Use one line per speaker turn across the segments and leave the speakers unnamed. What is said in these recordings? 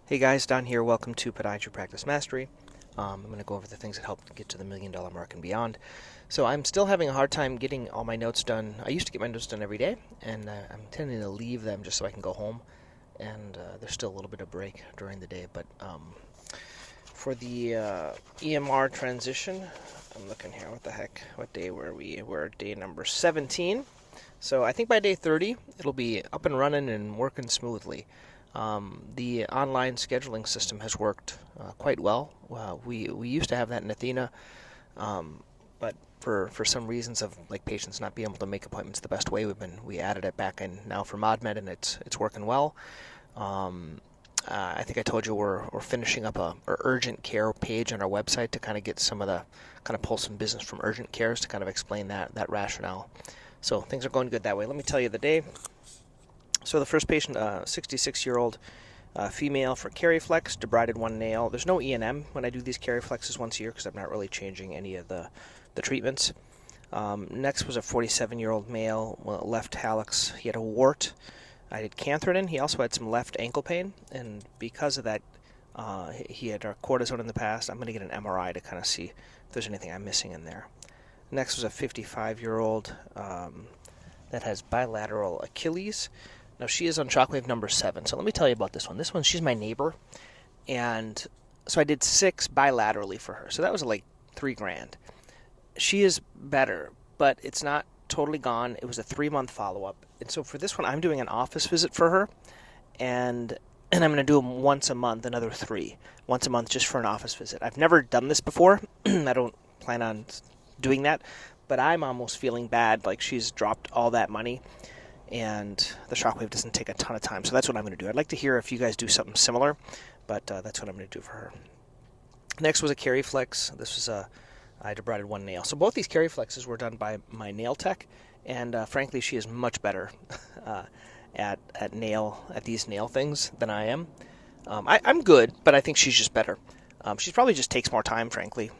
Hey guys, Don here. Welcome to Podiatry Practice Mastery. I'm going to go over the things that help get to the $1 million mark and beyond. So I'm still having a hard time getting all my notes done. I used to get my notes done every day, and I'm tending to leave them just so I can go home. And there's still a little bit of break during the day. But for the EMR transition, I'm looking here. What the heck? What day were we? We're day number 17. So I think by day 30, it'll be up and running and working smoothly. The online scheduling system has worked quite well. We used to have that in Athena, but for some reasons of like patients not being able to make appointments the best way, we added it back in now for ModMed, and it's working well. I think I told you we're finishing up a urgent care page on our website to kind of get some of the kind of pull some business from urgent cares to kind of explain that rationale. So things are going good that way. Let me tell you the day. So the first patient, 66-year-old female for KeryFlex, debrided one nail. There's no E&M when I do these KeryFlexes once a year because I'm not really changing any of the treatments. Next was a 47-year-old male, left hallux. He had a wart. I did cantharidin. He also had some left ankle pain, and because of that, he had cortisone in the past. I'm going to get an MRI to kind of see if there's anything I'm missing in there. Next was a 55-year-old that has bilateral Achilles. Now, she is on Shockwave number 7. So let me tell you about this one. This one, she's my neighbor. And so I did 6 bilaterally for her. So that was like $3,000. She is better, but it's not totally gone. It was a 3-month follow-up. And so for this one, I'm doing an office visit for her. And I'm going to do them once a month, another 3. Once a month just for an office visit. I've never done this before. I don't plan on doing that. But I'm almost feeling bad, like she's dropped all that money. And the Shockwave doesn't take a ton of time, so that's what I'm going to do. I'd like to hear if you guys do something similar, but that's what I'm going to do for her. Next was a KeryFlex. This was I debrided one nail. So both these KeryFlexes were done by my nail tech, and frankly, she is much better at these nail things than I am. I'm good, but I think she's just better. She probably just takes more time, frankly,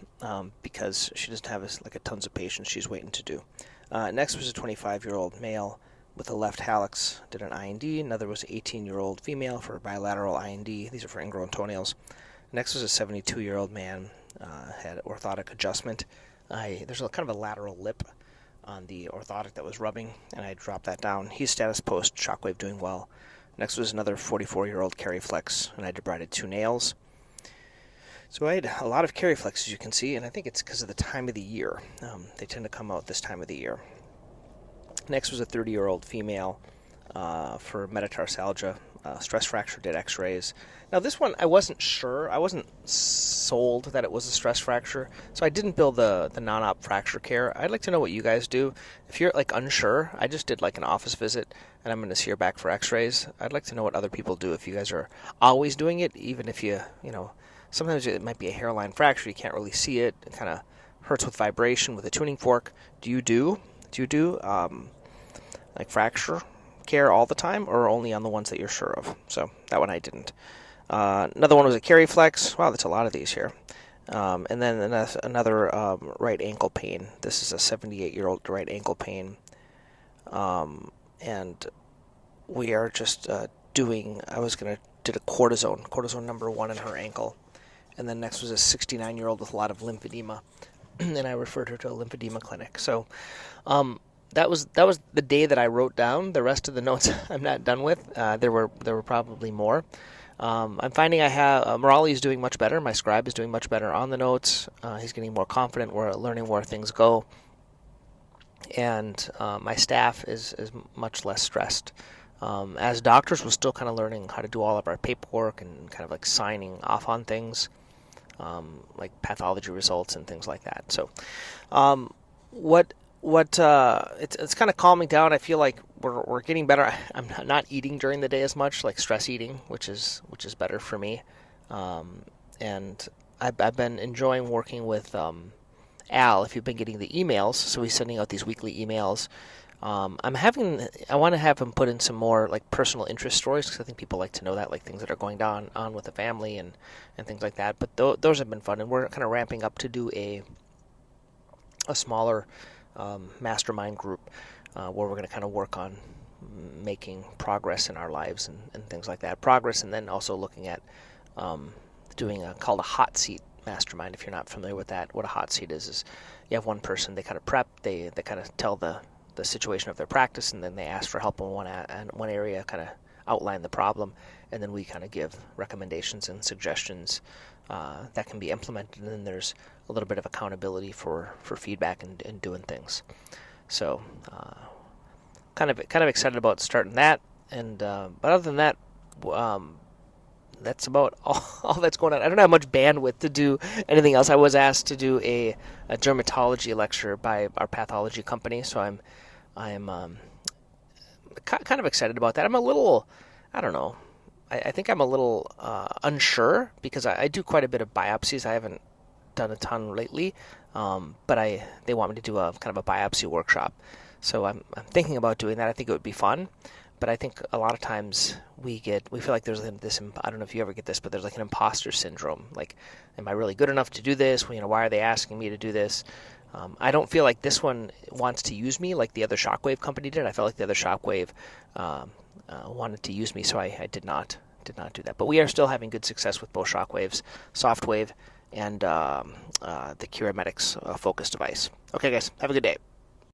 because she doesn't have a tons of patients she's waiting to do. Next was a 25-year-old male with a left hallux, did an IND. Another was an 18-year-old female for bilateral IND. These are for ingrown toenails. Next was a 72-year-old man, had orthotic adjustment. There's kind of a lateral lip on the orthotic that was rubbing, and I dropped that down. He's status post, Shockwave doing well. Next was another 44-year-old KeryFlex, and I debrided 2 nails. So I had a lot of KeryFlex, as you can see, and I think it's because of the time of the year. They tend to come out this time of the year. Next was a 30-year-old female for metatarsalgia, stress fracture, did x-rays. Now this one, I wasn't sure. I wasn't sold that it was a stress fracture, so I didn't bill the non-op fracture care. I'd like to know what you guys do. If you're unsure, I just did an office visit, and I'm going to see her back for x-rays. I'd like to know what other people do, if you guys are always doing it, even if sometimes it might be a hairline fracture, you can't really see it. It kind of hurts with vibration with a tuning fork. Do you do fracture care all the time, or only on the ones that you're sure of? So that one I didn't. Another one was a KeryFlex. Wow, that's a lot of these here. And then another right ankle pain. This is a 78-year-old right ankle pain. And we are just I did a cortisone number 1 in her ankle. And then next was a 69-year-old with a lot of lymphedema. And I referred her to a lymphedema clinic. So that was the day that I wrote down. The rest of the notes I'm not done with. There were probably more. I'm finding Morali is doing much better. My scribe is doing much better on the notes. He's getting more confident. We're learning where things go. And my staff is much less stressed. As doctors, we're still kind of learning how to do all of our paperwork and kind of signing off on things, like pathology results and things like that. So, it's kind of calming down. I feel like we're getting better. I'm not eating during the day as much, like stress eating, which is better for me. And I've been enjoying working with Al. If you've been getting the emails, so he's sending out these weekly emails. I want to have him put in some more personal interest stories, because I think people like to know that, things that are going on with the family and things like that. But those have been fun, and we're kind of ramping up to do a smaller mastermind group where we're going to kind of work on making progress in our lives and things like that. Progress, and then also looking at doing called a hot seat mastermind. If you're not familiar with that, what a hot seat is you have one person, they kind of prep, they kind of tell the situation of their practice, and then they ask for help in one area, kind of outline the problem, and then we kind of give recommendations and suggestions that can be implemented, and then there's a little bit of accountability for feedback and doing things. So kind of excited about starting that, and but other than that, that's about all that's going on. I don't have much bandwidth to do anything else. I was asked to do a dermatology lecture by our pathology company, so I'm kind of excited about that. I'm a little, I don't know, I think I'm a little unsure because I do quite a bit of biopsies. I haven't done a ton lately, but they want me to do a kind of a biopsy workshop. So I'm thinking about doing that. I think it would be fun. But I think a lot of times we feel like there's this, I don't know if you ever get this, but there's like an imposter syndrome. Like, am I really good enough to do this? Why are they asking me to do this? I don't feel like this one wants to use me like the other Shockwave company did. I felt like the other Shockwave wanted to use me, so I did not do that. But we are still having good success with both Shockwaves, Softwave, and the KeryFlex focus device. Okay, guys, have a good day.